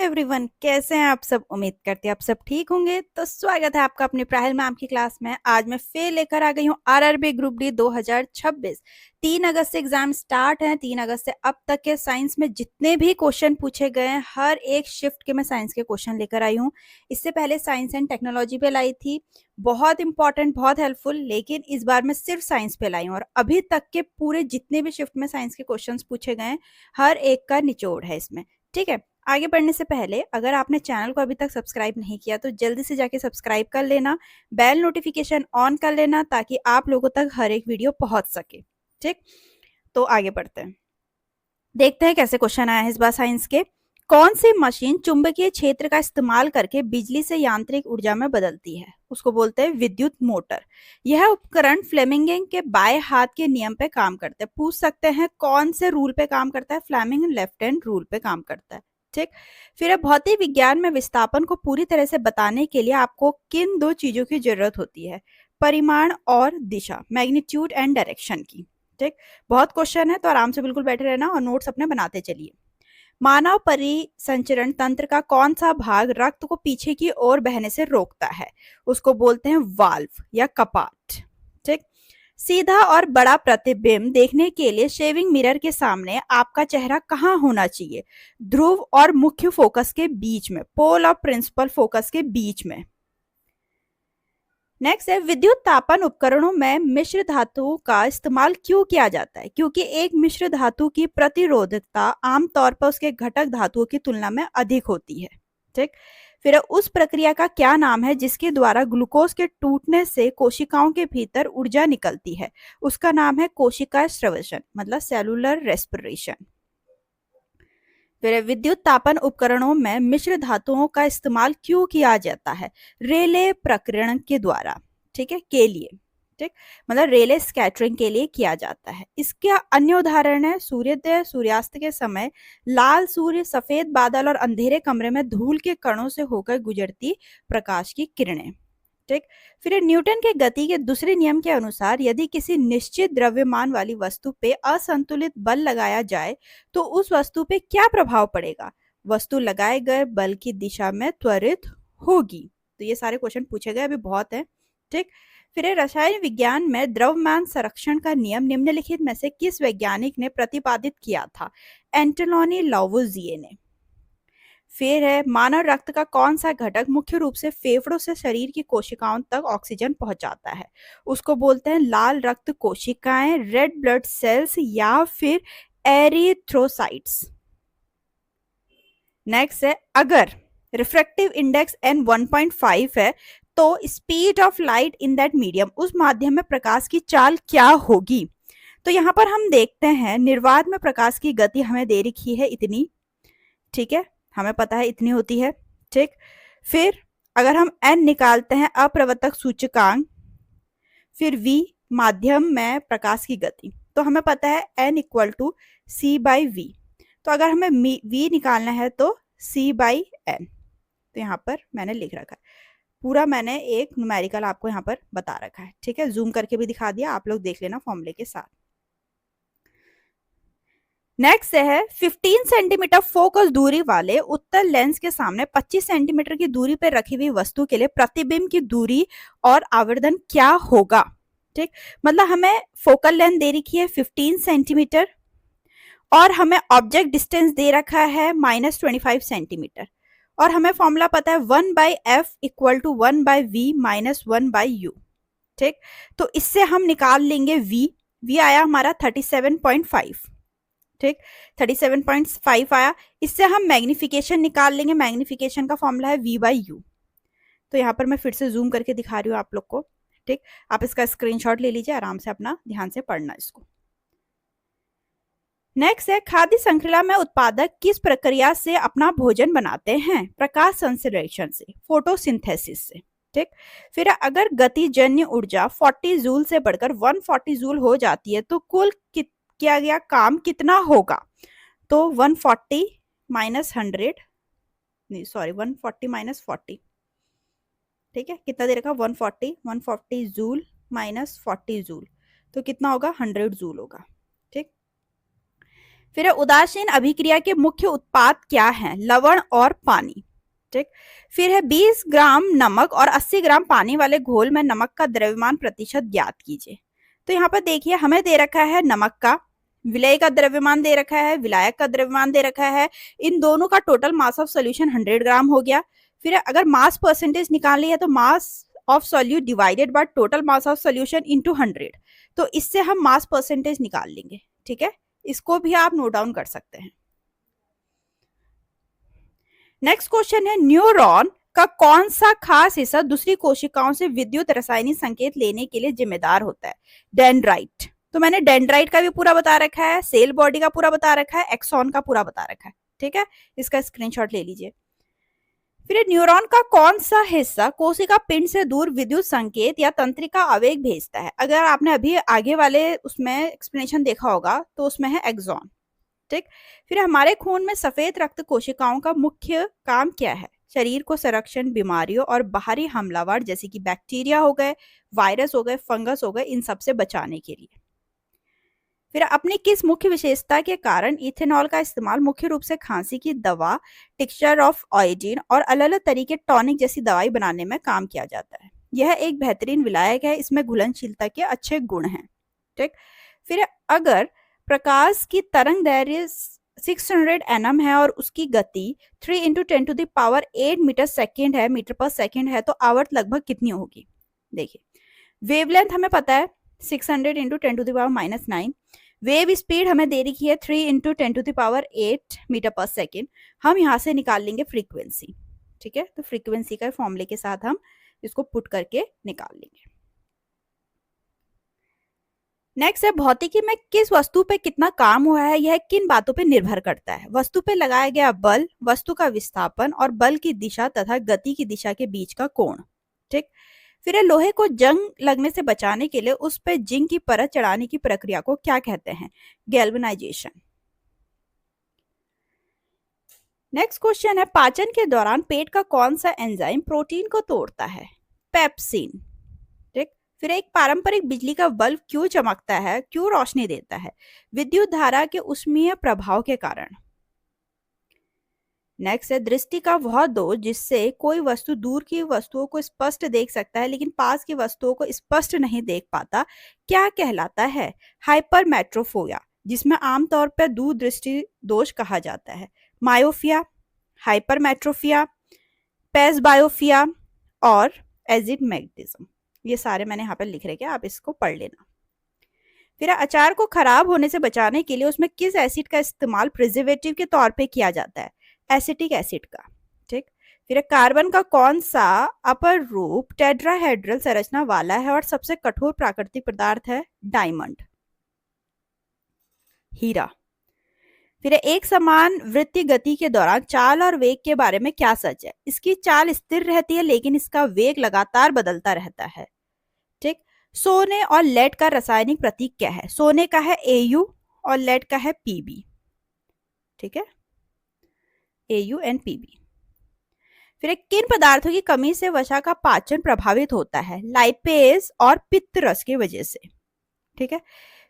Everyone, कैसे हैं आप सब। उम्मीद करते हैं आप सब ठीक होंगे। तो स्वागत है आपका अपने प्राहल मैम की क्लास में। आज मैं फिर लेकर आ गई हूँ आरआरबी ग्रुप डी 2026। 3 अगस्त से एग्जाम स्टार्ट है। 3 अगस्त से अब तक के साइंस में जितने भी क्वेश्चन पूछे गए हैं, हर एक शिफ्ट के मैं साइंस के क्वेश्चन लेकर आई हूँ। इससे पहले साइंस एंड टेक्नोलॉजी पे लाई थी, बहुत इंपॉर्टेंट, बहुत हेल्पफुल। लेकिन इस बार मैं सिर्फ साइंस पे लाई हूँ और अभी तक के पूरे जितने भी शिफ्ट में साइंस के क्वेश्चंस पूछे गए हैं, हर एक का निचोड़ है इसमें। ठीक है, आगे बढ़ने से पहले अगर आपने चैनल को अभी तक सब्सक्राइब नहीं किया तो जल्दी से जाके सब्सक्राइब कर लेना, बेल नोटिफिकेशन ऑन कर लेना ताकि आप लोगों तक हर एक वीडियो पहुंच सके। ठीक, तो आगे बढ़ते हैं, देखते हैं कैसे क्वेश्चन आया है इस बार साइंस के। कौन सी मशीन चुंबकीय क्षेत्र का इस्तेमाल करके बिजली से यांत्रिक ऊर्जा में बदलती है? उसको बोलते हैं विद्युत मोटर। यह उपकरण फ्लेमिंग के बाएं हाथ के नियम पे काम करते हैं। पूछ सकते हैं कौन से रूल पे काम करता है? फ्लेमिंग लेफ्ट हैंड रूल पे काम करता है। ठीक, फिर भौतिक विज्ञान में विस्थापन को पूरी तरह से बताने के लिए आपको किन दो चीजों की जरूरत होती है? परिमाण और दिशा, मैग्नीट्यूड एंड डायरेक्शन की। ठीक, बहुत क्वेश्चन है तो आराम से बिल्कुल बैठे रहना और नोट्स अपने बनाते चलिए। मानव परिसंचरण तंत्र का कौन सा भाग रक्त को पीछे की ओर बहने से रोकता है? उसको बोलते हैं वाल्व या कपाट। ठीक, सीधा और बड़ा प्रतिबिंब देखने के लिए शेविंग मिरर के सामने आपका चेहरा कहाँ होना चाहिए? ध्रुव और मुख्य फोकस के बीच में, पोल और प्रिंसिपल फोकस के बीच में। नेक्स्ट है, विद्युत तापन उपकरणों में मिश्र धातुओं का इस्तेमाल क्यों किया जाता है? क्योंकि एक मिश्र धातु की प्रतिरोधकता आमतौर पर उसके घटक धातुओं की तुलना में अधिक होती है। ठीक, फिर उस प्रक्रिया का क्या नाम है जिसके द्वारा ग्लूकोज के टूटने से कोशिकाओं के भीतर ऊर्जा निकलती है? उसका नाम है कोशिका स्रवण, मतलब सेलुलर रेस्पिरेशन। फिर विद्युत तापन उपकरणों में मिश्र धातुओं का इस्तेमाल क्यों किया जाता है? रेले प्रकीर्णन के द्वारा, ठीक है, के लिए। ठीक, मतलब रेले स्कैटरिंग के लिए किया जाता है। इसका अन्य उदाहरण है सूर्योदय सूर्यास्त के समय लाल सूर्य, सफेद बादल और अंधेरे कमरे में धूल के कणों से होकर गुजरती प्रकाश की किरणें। ठीक, फिर न्यूटन के गति के दूसरे नियम के अनुसार यदि किसी निश्चित द्रव्यमान वाली वस्तु पे असंतुलित बल लगाया जाए तो उस वस्तु पे क्या प्रभाव पड़ेगा? वस्तु लगाए गए बल की दिशा में त्वरित होगी। तो ये सारे क्वेश्चन पूछे गए, अभी बहुत है। ठीक, फिर रसायन विज्ञान में द्रव्यमान संरक्षण का नियम निम्नलिखित में से किस वैज्ञानिक ने प्रतिपादित किया था? एंटोनी लावोजिए ने। फिर है, मानव रक्त का कौन सा घटक मुख्य रूप से फेफड़ों से शरीर की कोशिकाओं तक ऑक्सीजन पहुंचाता है? उसको बोलते हैं लाल रक्त कोशिकाएं, रेड ब्लड सेल्स या फिर एरिथ्रोसाइट्स। नेक्स्ट है, अगर रिफ्रैक्टिव इंडेक्स n 1.5 है तो speed of light in that medium, उस माध्यम में प्रकाश की चाल क्या होगी? तो यहाँ पर हम देखते हैं निर्वात में प्रकाश की गति हमें दे रखी है इतनी, ठीक है, हमें पता है इतनी होती है। ठीक, फिर अगर हम n निकालते हैं अप्रवर्तक सूचकांक, फिर v माध्यम में प्रकाश की गति, तो हमें पता है n equal to C by V. तो अगर हमें v निकालना है तो c बाई n। तो यहाँ पर मैंने लिख रखा है पूरा, मैंने एक न्यूमेरिकल आपको यहाँ पर बता रखा है। ठीक है, जूम करके भी दिखा दिया, आप लोग देख लेना फॉर्मूले के साथ। नेक्स्ट है 15 सेंटीमीटर फोकस दूरी वाले उत्तल लेंस के सामने 25 सेंटीमीटर की दूरी पर रखी हुई वस्तु के लिए प्रतिबिंब की दूरी और आवर्धन क्या होगा? ठीक, मतलब हमें फोकल लेंथ दे रखी है 15 सेंटीमीटर और हमें ऑब्जेक्ट डिस्टेंस दे रखा है -25 सेंटीमीटर और हमें फॉर्मूला पता है 1/f equal to 1/v minus 1/u। ठीक, तो इससे हम निकाल लेंगे v आया हमारा 37.5। ठीक, 37.5 आया। इससे हम मैग्निफिकेशन निकाल लेंगे, मैग्निफिकेशन का फॉर्मूला है v/u। तो यहाँ पर मैं फिर से जूम करके दिखा रही हूँ आप लोग को। ठीक, आप इसका स्क्रीनशॉट ले लीजिए, आराम से अपना ध्यान से पढ़ना इसको। नेक्स्ट है, खाद्य श्रृंखला में उत्पादक किस प्रक्रिया से अपना भोजन बनाते हैं? प्रकाश संश्लेषण से, फोटोसिंथेसिस से। ठीक, फिर अगर गतिजन्य ऊर्जा 40 जूल से बढ़कर 140 जूल हो जाती है तो कुल किया गया काम कितना होगा? तो 140 माइनस 100, नहीं सॉरी 140 माइनस 40। ठीक है, कितना दे रखा? 140 जूल माइनस 40 जूल, तो कितना होगा? 100 जूल होगा। ठीक, फिर है उदासीन अभिक्रिया के मुख्य उत्पाद क्या हैं? लवण और पानी। ठीक। फिर है 20 ग्राम नमक और 80 ग्राम पानी वाले घोल में नमक का द्रव्यमान प्रतिशत ज्ञात कीजिए। तो यहाँ पर देखिए हमें दे रखा है नमक का, विलेय का द्रव्यमान दे रखा है, विलायक का द्रव्यमान दे रखा है, इन दोनों का टोटल मास ऑफ सॉल्यूशन 100 ग्राम हो गया। फिर अगर मास परसेंटेज निकालनी है तो mass of solute divided by total mass of solution into 100, तो इससे हम मास परसेंटेज निकाल लेंगे। ठीक है, इसको भी आप नोट डाउन कर सकते हैं। नेक्स्ट क्वेश्चन है न्यूरॉन का कौन सा खास हिस्सा दूसरी कोशिकाओं से विद्युत रासायनिक संकेत लेने के लिए जिम्मेदार होता है? डेंड्राइट। तो मैंने डेंड्राइट का भी पूरा बता रखा है, सेल बॉडी का पूरा बता रखा है, एक्सॉन का पूरा बता रखा है। ठीक है, इसका स्क्रीनशॉट ले लीजिए। फिर न्यूरॉन का कौन सा हिस्सा कोशिका पिंड से दूर विद्युत संकेत या तंत्रिका आवेग भेजता है? अगर आपने अभी आगे वाले उसमें एक्सप्लेनेशन देखा होगा तो उसमें है एक्सॉन। ठीक। फिर हमारे खून में सफेद रक्त कोशिकाओं का मुख्य काम क्या है? शरीर को संरक्षण, बीमारियों और बाहरी हमलावर जैसे कि बैक्टीरिया हो गए, वायरस हो गए, फंगस हो गए, इन सब से बचाने के लिए। फिर अपनी किस मुख्य विशेषता के कारण इथेनॉल का इस्तेमाल मुख्य रूप से खांसी की दवा, टिक्सचर ऑफ आयोडीन और अलग अलग तरीके टॉनिक जैसी दवाई बनाने में काम किया जाता है? यह एक बेहतरीन विलायक है, इसमें घुलनशीलता के अच्छे गुण हैं। ठीक। फिर अगर प्रकाश की तरंग दैर्घ्य 600 nm है और उसकी गति 3 × 10⁸ मीटर सेकेंड है, मीटर पर सेकेंड है, तो आवर्त लगभग कितनी होगी? देखिए वेवलेंथ हमें पता है 600 × 10⁻⁹, वेव स्पीड हमें दे रखी है 3 × 10⁸ मीटर पर सेकेंड। हम यहाँ से निकाल लेंगे फ्रीक्वेंसी। ठीक है, तो फ्रीक्वेंसी का फॉर्मूले के साथ हम इसको पुट करके निकाल लेंगे। नेक्स्ट है भौतिकी में किस वस्तु पे कितना काम हुआ है, यह किन बातों पे निर्भर करता है? वस्तु पे लगाया गया बल, वस्तु का विस्थापन और बल की दिशा तथा गति की दिशा के बीच का कोण। ठीक। फिर लोहे को जंग लगने से बचाने के लिए उस पे जिंक की परत चढ़ाने की प्रक्रिया को क्या कहते हैं? गैल्वेनाइजेशन। नेक्स्ट क्वेश्चन है पाचन के दौरान पेट का कौन सा एंजाइम प्रोटीन को तोड़ता है? पेप्सिन। फिर एक पारंपरिक बिजली का बल्ब क्यों चमकता है, क्यों रोशनी देता है? विद्युत धारा के ऊष्मीय प्रभाव के कारण। नेक्स्ट है दृष्टि का वह दोष जिससे कोई वस्तु दूर की वस्तुओं को स्पष्ट देख सकता है लेकिन पास की वस्तुओं को स्पष्ट नहीं देख पाता, क्या कहलाता है? हाइपरमेट्रोफोबिया, जिसमें आमतौर पर दूर दृष्टि दोष कहा जाता है। मायोफिया, हाइपरमेट्रोफिया, पेसबायोफिया और एजिडमेग्नेटिज्म, ये सारे मैंने यहाँ पर लिख रखे, आप इसको पढ़ लेना। फिर अचार को खराब होने से बचाने के लिए उसमें किस एसिड का इस्तेमाल प्रिजर्वेटिव के तौर पे किया जाता है? एसिटिक एसिड का। ठीक। फिर कार्बन का कौन सा अपर रूप टेट्राहेड्रल संरचना वाला है और सबसे कठोर प्राकृतिक पदार्थ है? डायमंड, हीरा। फिर एक समान वृत्तीय गति के दौरान चाल और वेग के बारे में क्या सच है? इसकी चाल स्थिर रहती है लेकिन इसका वेग लगातार बदलता रहता है। ठीक। सोने और लेड का रासायनिक प्रतीक क्या है? सोने का है Au और लेड का है Pb। ठीक है, Au एंड Pb। फिर किन पदार्थों की कमी से वसा का पाचन प्रभावित होता है? लाइपेज और पित्त रस की वजह से। ठीक है।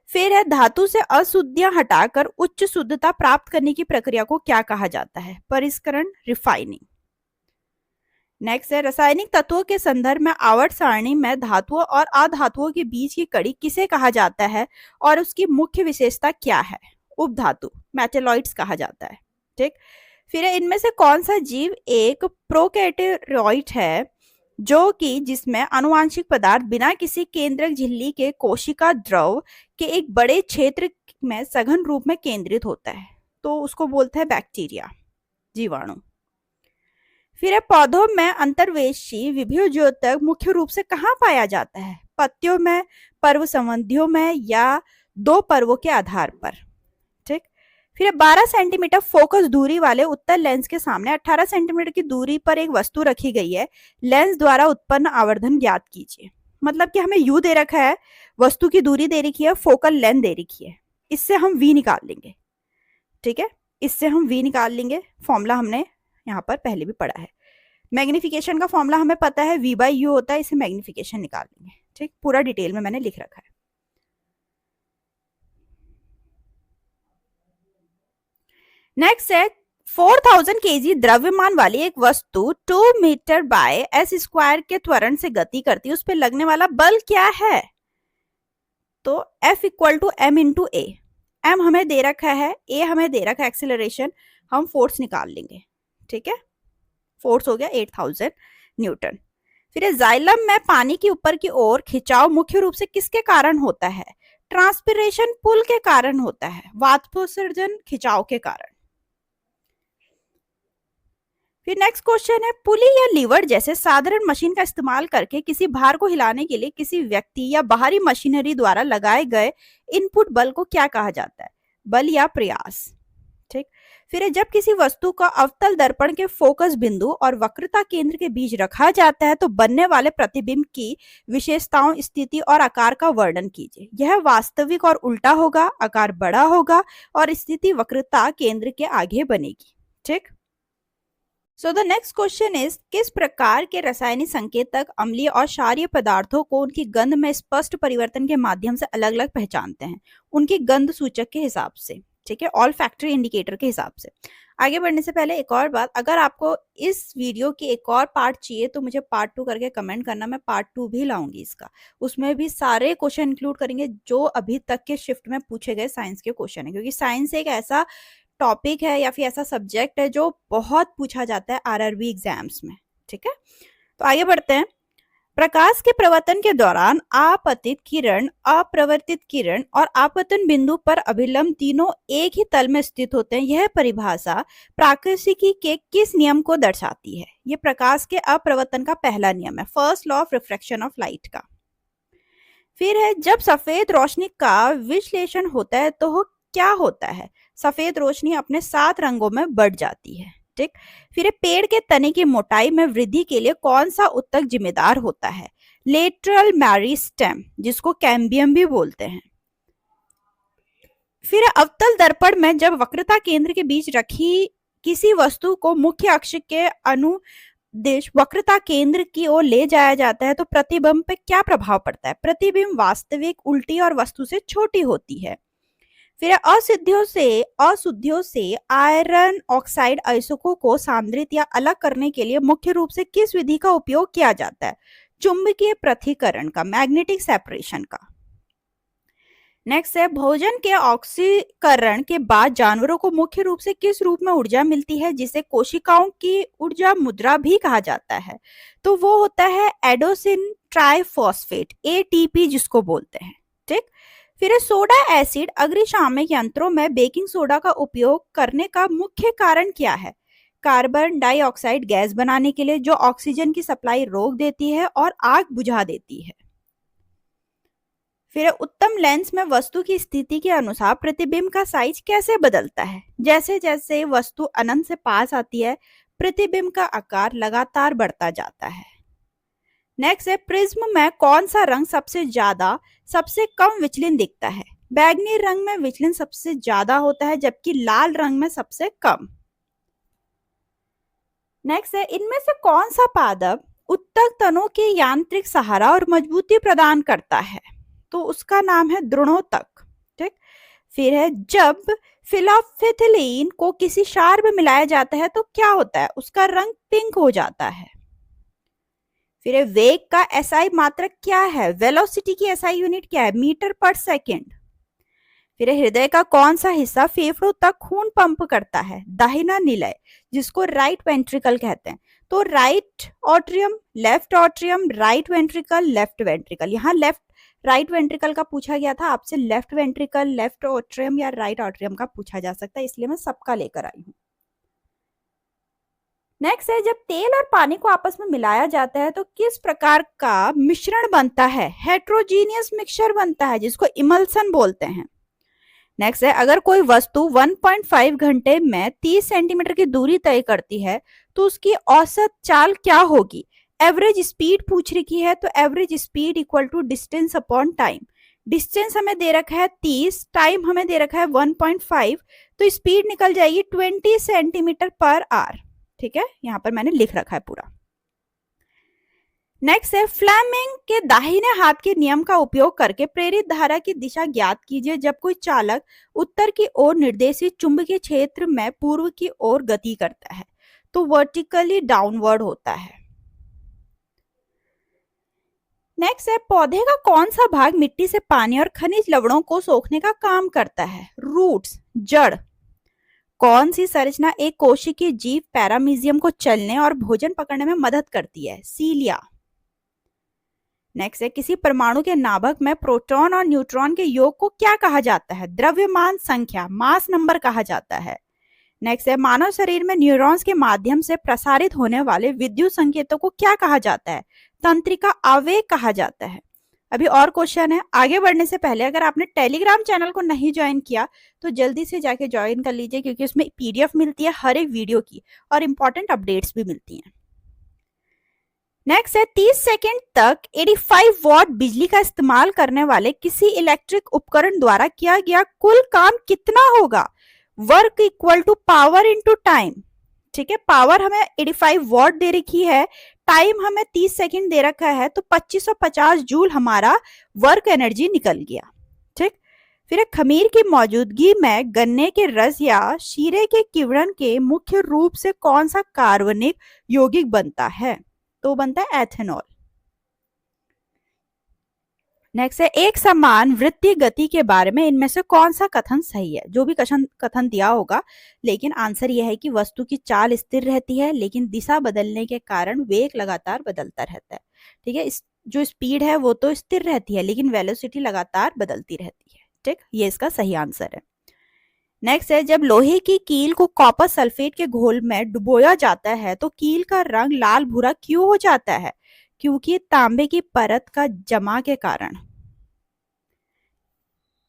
फिर है धातु से अशुद्धियां हटाकर उच्च शुद्धता प्राप्त करने की प्रक्रिया को क्या कहा जाता है? परिष्करण, रिफाइनिंग। नेक्स्ट है रासायनिक तत्वों के संदर्भ में आवर्त सारणी में धातुओं और अधातुओं के बीच की कड़ी किसे कहा जाता है और उसकी मुख्य विशेषता क्या है? उपधातु, मेटेलॉइड्स कहा जाता है। ठीक। फिर इनमें से कौन सा जीव एक प्रोकैरियोट है जो कि जिसमें आनुवांशिक पदार्थ बिना किसी केंद्रक झिल्ली के कोशिका द्रव के एक बड़े क्षेत्र में सघन रूप में केंद्रित होता है? तो उसको बोलते हैं बैक्टीरिया, जीवाणु। फिर पौधों में अंतर्वेशी विभवज्योतक मुख्य रूप से कहाँ पाया जाता है? पत्तियों में, पर्व संबंधियों में या दो पर्वों के आधार पर। ठीक। फिर 12 सेंटीमीटर फोकस दूरी वाले उत्तल लेंस के सामने 18 सेंटीमीटर की दूरी पर एक वस्तु रखी गई है, लेंस द्वारा उत्पन्न आवर्धन ज्ञात कीजिए। मतलब कि हमें यू दे रखा है, वस्तु की दूरी दे रखी है, फोकल लेंथ दे रखी है, इससे हम वी निकाल लेंगे। ठीक है, इससे हम वी निकाल लेंगे। फॉर्मूला हमने यहाँ पर पहले भी पढ़ा है। मैग्निफिकेशन का फॉर्मूला हमें पता है, V/U होता है, इसे मैग्निफिकेशन निकाल लेंगे। ठीक, पूरा डिटेल में मैंने लिख रखा है। नेक्स्ट है 4000 केजी द्रव्यमान वाली एक वस्तु 2 मीटर बाय एस स्क्वायर के त्वरण से गति करती है, उस पर लगने वाला बल क्या है? तो F equal to M into A. M हमें दे रखा है, ए हमें दे रखा है एक्सेलरेशन, हम फोर्स निकाल लेंगे। ठीक है, फोर्स हो गया 8000 न्यूटन। फिर जाइलम में पानी की ऊपर की ओर खिंचाव मुख्य रूप से किसके कारण होता है? ट्रांसपिरेशन पुल के कारण होता है, वाष्पोत्सर्जन खिंचाव के कारण। फिर नेक्स्ट क्वेश्चन है पुली या लीवर जैसे साधारण मशीन का इस्तेमाल करके किसी भार को हिलाने के लिए किसी व्यक्ति या बाहरी मशीनरी द्वारा लगाए गए इनपुट बल को क्या कहा जाता है? बल या प्रयास। ठीक। फिर जब किसी वस्तु का अवतल दर्पण के फोकस बिंदु और वक्रता केंद्र के बीच रखा जाता है तो बनने वाले प्रतिबिंब की विशेषताओं, स्थिति और आकार का वर्णन कीजिए। यह वास्तविक और उल्टा होगा, आकार बड़ा होगा और स्थिति वक्रता केंद्र के आगे बनेगी। ठीक। So the next question is किस प्रकार के रासायनिक संकेतक अम्लीय और क्षारीय पदार्थों को उनकी गंध में स्पष्ट परिवर्तन के माध्यम से अलग अलग पहचानते हैं? उनकी गंध सूचक के हिसाब से। ठीक है, ऑल फैक्टरी इंडिकेटर के हिसाब से। आगे बढ़ने से पहले एक और बात, अगर आपको इस वीडियो की एक और पार्ट चाहिए तो मुझे पार्ट 2 करके कमेंट करना, मैं पार्ट 2 भी लाऊंगी इसका। उसमें भी सारे क्वेश्चन इंक्लूड करेंगे जो अभी तक के शिफ्ट में पूछे गए साइंस के क्वेश्चन है, क्योंकि साइंस एक ऐसा टॉपिक है या फिर ऐसा सब्जेक्ट है जो बहुत पूछा जाता है आरआरबी एग्जाम्स में। ठीक है, तो आगे बढ़ते हैं। प्रकाश के प्रवर्तन के दौरान आपतित किरण, अपरिवर्तित किरण और आपतन बिंदु पर अभिलंब तीनों एक ही तल में स्थित होते हैं। यह परिभाषा प्राकृतिकी के किस नियम को दर्शाती है? यह प्रकाश के अपरिवर्तन का पहला नियम है, first law of refraction of light का। फिर है जब सफेद रोशनी का विश्लेषण होता है तो क्या होता है? सफेद रोशनी अपने 7 रंगों में बढ़ जाती है। ठीक। फिर पेड़ के तने की मोटाई में वृद्धि के लिए कौन सा ऊतक जिम्मेदार होता है? लेटरल मेरिस्टेम, जिसको कैम्बियम भी बोलते हैं। फिर अवतल दर्पण में जब वक्रता केंद्र के बीच रखी किसी वस्तु को मुख्य अक्ष के अनुदिश वक्रता केंद्र की ओर ले जाया जाता है तो प्रतिबिंब पे क्या प्रभाव पड़ता है? प्रतिबिंब वास्तविक, उल्टी और वस्तु से छोटी होती है। फिर अशुद्धियों से आयरन ऑक्साइड अयस्कों को सांद्रित या अलग करने के लिए मुख्य रूप से किस विधि का उपयोग किया जाता है? चुंबकीय पृथक्करण का, मैग्नेटिक सेपरेशन का। नेक्स्ट है भोजन के ऑक्सीकरण के बाद जानवरों को मुख्य रूप से किस रूप में ऊर्जा मिलती है जिसे कोशिकाओं की ऊर्जा मुद्रा भी कहा जाता है? तो वो होता है एडोसिन ट्राइफॉस्फेट, एटीपी जिसको बोलते हैं। ठीक। फिर सोडा एसिड अग्निशामक यंत्रों में बेकिंग सोडा का उपयोग करने का मुख्य कारण क्या है? कार्बन डाइऑक्साइड गैस बनाने के लिए, जो ऑक्सीजन की सप्लाई रोक देती है और आग बुझा देती है। फिर उत्तम लेंस में वस्तु की स्थिति के अनुसार प्रतिबिंब का साइज कैसे बदलता है? जैसे जैसे वस्तु अनंत से पास आती है प्रतिबिंब का आकार लगातार बढ़ता जाता है। नेक्स्ट है प्रिज्म में कौन सा रंग सबसे ज्यादा सबसे कम विचलन दिखता है? बैगनी रंग में विचलन सबसे ज्यादा होता है जबकि लाल रंग में सबसे कम। नेक्स्ट है इनमें से कौन सा पादप उत्तक तनों के यांत्रिक सहारा और मजबूती प्रदान करता है? तो उसका नाम है द्रोणोतक। ठीक। फिर है जब फिलाफिथिलीन को किसी क्षार में मिलाया जाता है तो क्या होता है? उसका रंग पिंक हो जाता है। फिर वेग का एसआई मात्रक क्या है? वेलोसिटी की एसआई यूनिट क्या है? मीटर पर सेकंड। फिर हृदय का कौन सा हिस्सा फेफड़ों तक खून पंप करता है? दाहिना निलय, जिसको राइट वेंट्रिकल कहते हैं। तो right atrium, left atrium, right ventricle, left ventricle. यहाँ लेफ्ट राइट वेंट्रिकल का पूछा गया था आपसे, लेफ्ट वेंट्रिकल, लेफ्ट ऑट्रियम या राइट ऑट्रियम का पूछा जा सकता है, इसलिए मैं सबका लेकर आई हूँ। नेक्स्ट है जब तेल और पानी को आपस में मिलाया जाता है तो किस प्रकार का मिश्रण बनता है? हेट्रोजीनियस मिक्सचर बनता है, जिसको इमल्सन बोलते हैं। नेक्स्ट है अगर कोई वस्तु 1.5 घंटे में 30 सेंटीमीटर की दूरी तय करती है तो उसकी औसत चाल क्या होगी? एवरेज स्पीड पूछ रखी है तो average speed equal to distance upon time. Distance हमें दे रखा है 30, टाइम हमें दे रखा है 1.5, तो स्पीड निकल जाएगी 20 सेंटीमीटर पर आवर। ठीक है, यहाँ पर मैंने लिख रखा है पूरा। नेक्स्ट है फ्लेमिंग के दाहिने हाथ के नियम का उपयोग करके प्रेरित धारा की दिशा ज्ञात कीजिए जब कोई चालक उत्तर की ओर निर्देशित चुंबकीय क्षेत्र में पूर्व की ओर गति करता है तो वर्टिकली डाउनवर्ड होता है। नेक्स्ट है पौधे का कौन सा भाग मिट्टी से पानी और खनिज लवणों को सोखने का काम करता है? रूट्स, जड़। कौन सी संरचना एक कोशिकीय जीव पैरामीजियम को चलने और भोजन पकड़ने में मदद करती है? सीलिया। नेक्स्ट है किसी परमाणु के नाभिक में प्रोटॉन और न्यूट्रॉन के योग को क्या कहा जाता है? द्रव्यमान संख्या, मास नंबर कहा जाता है। नेक्स्ट है मानव शरीर में न्यूरॉन्स के माध्यम से प्रसारित होने वाले विद्युत संकेतों को क्या कहा जाता है? तंत्रिका आवेग कहा जाता है। अभी और क्वेश्चन है। आगे बढ़ने से पहले अगर आपने टेलीग्राम चैनल को नहीं ज्वाइन किया तो जल्दी से जाके ज्वाइन कर लीजिए क्योंकि उसमें पीडीएफ मिलती है हर एक वीडियो की और इंपॉर्टेंट अपडेट्स भी मिलती हैं। नेक्स्ट है 30 सेकेंड तक 85 वॉट बिजली का इस्तेमाल करने वाले किसी इलेक्ट्रिक उपकरण द्वारा किया गया कुल काम कितना होगा? Work equal to power into time. ठीक है, पावर हमें 85 वॉट दे रखी है, टाइम हमें 30 सेकंड दे रखा है तो 2550 जूल हमारा वर्क एनर्जी निकल गया। ठीक, फिर खमीर की मौजूदगी में गन्ने के रस या शीरे के किण्वन के मुख्य रूप से कौन सा कार्बनिक यौगिक बनता है? तो बनता है एथेनॉल। नेक्स्ट है एक समान वृत्तीय गति के बारे में इनमें से कौन सा कथन सही है? जो भी कथन दिया होगा, लेकिन आंसर यह है कि वस्तु की चाल स्थिर रहती है लेकिन दिशा बदलने के कारण वेग लगातार बदलता रहता है। ठीक है, जो स्पीड है वो तो स्थिर रहती है लेकिन वेलोसिटी लगातार बदलती रहती है। ठीक, ये इसका सही आंसर है। नेक्स्ट है जब लोहे की कील को कॉपर सल्फेट के घोल में डुबोया जाता है तो कील का रंग लाल भूरा क्यों हो जाता है? क्योंकि तांबे की परत का जमा के कारण।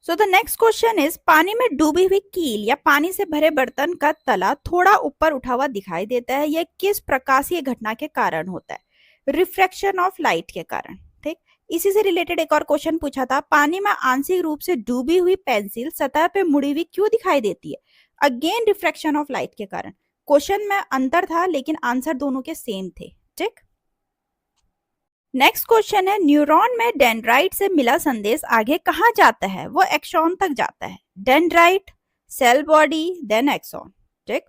So the next question is पानी में डूबी हुई कील या पानी से भरे बर्तन का तला थोड़ा ऊपर उठा हुआ दिखाई देता है, यह किस प्रकाशीय घटना के कारण होता है? रिफ्रैक्शन ऑफ लाइट के कारण। ठीक, इसी से रिलेटेड एक और क्वेश्चन पूछा था, पानी में आंशिक रूप से डूबी हुई पेंसिल सतह पे मुड़ी हुई क्यों दिखाई देती है? अगेन रिफ्रैक्शन ऑफ लाइट के कारण। क्वेश्चन में अंतर था लेकिन आंसर दोनों के सेम थे। ठीक, नेक्स्ट क्वेश्चन है न्यूरॉन में डेंड्राइट से मिला संदेश आगे कहाँ जाता है? वो एक्सॉन तक जाता है। Dendrite, cell body, then axon. ठीक,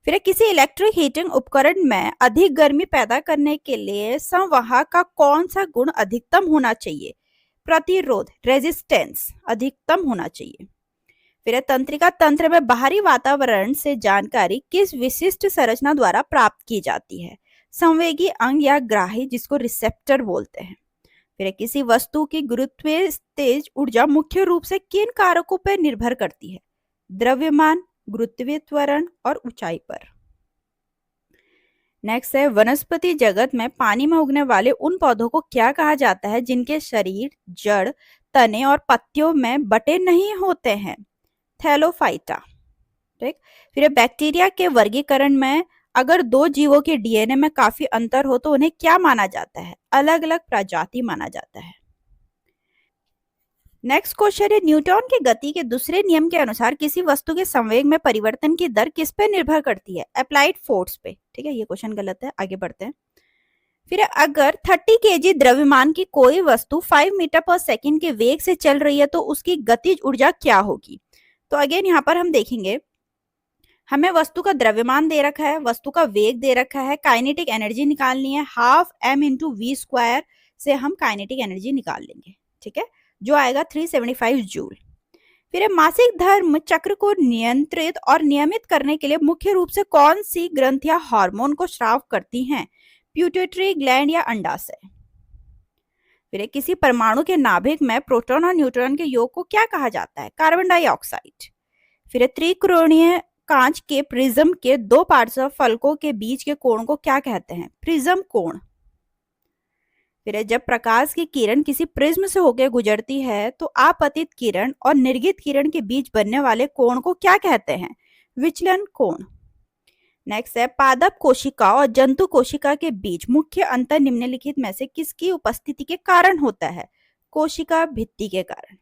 फिर किसी इलेक्ट्रिक हीटिंग उपकरण में अधिक गर्मी पैदा करने के लिए संवाहक का कौन सा गुण अधिकतम होना चाहिए? प्रतिरोध, रेजिस्टेंस अधिकतम होना चाहिए। फिर तंत्रिका तंत्र में बाहरी वातावरण से जानकारी किस विशिष्ट संरचना द्वारा प्राप्त की जाती है? संवेगी अंग या ग्राही, जिसको रिसेप्टर बोलते हैं। फिर किसी वस्तु की गुरुत्वीय तेज ऊर्जा मुख्य रूप से किन कारकों पर निर्भर करती है? द्रव्यमान, गुरुत्वीय त्वरण और ऊंचाई पर। नेक्स्ट है वनस्पति जगत में पानी में उगने वाले उन पौधों को क्या कहा जाता है जिनके शरीर, जड़, तने और पत्तियों में बटे नहीं होते हैं? थैलोफाइटा। ठीक, फिर बैक्टीरिया के वर्गीकरण में अगर दो जीवों के डीएनए में काफी अंतर हो तो उन्हें क्या माना जाता है? अलग अलग प्रजाति माना जाता है। नेक्स्ट क्वेश्चन है न्यूटन के गति के दूसरे नियम के अनुसार किसी वस्तु के संवेग में परिवर्तन की दर किस पे निर्भर करती है? अप्लाइड फोर्स पे। ठीक है, ये क्वेश्चन गलत है, आगे बढ़ते हैं। फिर अगर 30 केजी द्रव्यमान की कोई वस्तु 5 मीटर पर सेकंड के वेग से चल रही है तो उसकी गतिज ऊर्जा क्या होगी? तो अगेन यहाँ पर हम देखेंगे, हमें वस्तु का द्रव्यमान दे रखा है, वस्तु का वेग दे रखा है, काइनेटिक एनर्जी निकालनी है, half m into V square से हम काइनेटिक एनर्जी निकाल लेंगे। ठीक है, जो आएगा 375 जूल। फिर मासिक धर्म चक्र को नियंत्रित और नियमित करने के लिए मुख्य रूप से कौन सी ग्रंथियां हार्मोन को स्राव करती हैं? प्यूटेटरी ग्लैंड या अंडाशय। फिर किसी परमाणु के नाभिक में प्रोटॉन और न्यूट्रॉन के योग को क्या कहा जाता है? Carbon dioxide. फिर त्रिकोणीय कांच के प्रिज्म के दो पार्श्व फलकों के बीच के कोण को क्या कहते हैं? प्रिज्म कोण। फिर जब प्रकाश की किरण किसी प्रिज्म से होकर गुजरती है तो आपतित किरण और निर्गित किरण के बीच बनने वाले कोण को क्या कहते हैं? विचलन कोण। नेक्स्ट है पादप कोशिका और जंतु कोशिका के बीच मुख्य अंतर निम्नलिखित में से किसकी उपस्थिति के कारण होता है? कोशिका भित्ति के कारण।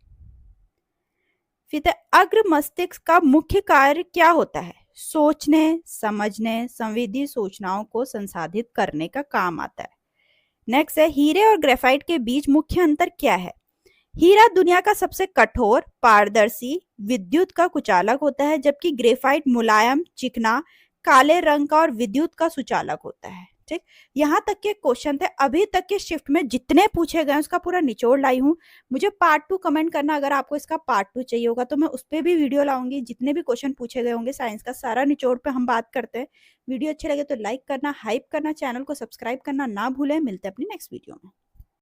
फिर अग्र मस्तिष्क का मुख्य कार्य क्या होता है? सोचने, समझने, संवेदी सूचनाओं को संसाधित करने का काम आता है। नेक्स्ट है हीरे और ग्रेफाइट के बीच मुख्य अंतर क्या है? हीरा दुनिया का सबसे कठोर, पारदर्शी, विद्युत का कुचालक होता है, जबकि ग्रेफाइट मुलायम, चिकना, काले रंग का और विद्युत का सुचालक होता है। ठीक, यहाँ तक के क्वेश्चन थे। अभी तक के शिफ्ट में जितने पूछे गए उसका पूरा निचोड़ लाई हूँ। मुझे पार्ट 2 कमेंट करना, अगर आपको इसका पार्ट 2 चाहिए होगा तो मैं उस पर भी वीडियो लाऊंगी। जितने भी क्वेश्चन पूछे गए होंगे साइंस का सारा निचोड़ पे हम बात करते हैं। वीडियो अच्छे लगे तो लाइक करना, हाइप करना, चैनल को सब्सक्राइब करना ना भूलें। मिलते हैं अपनी नेक्स्ट वीडियो में।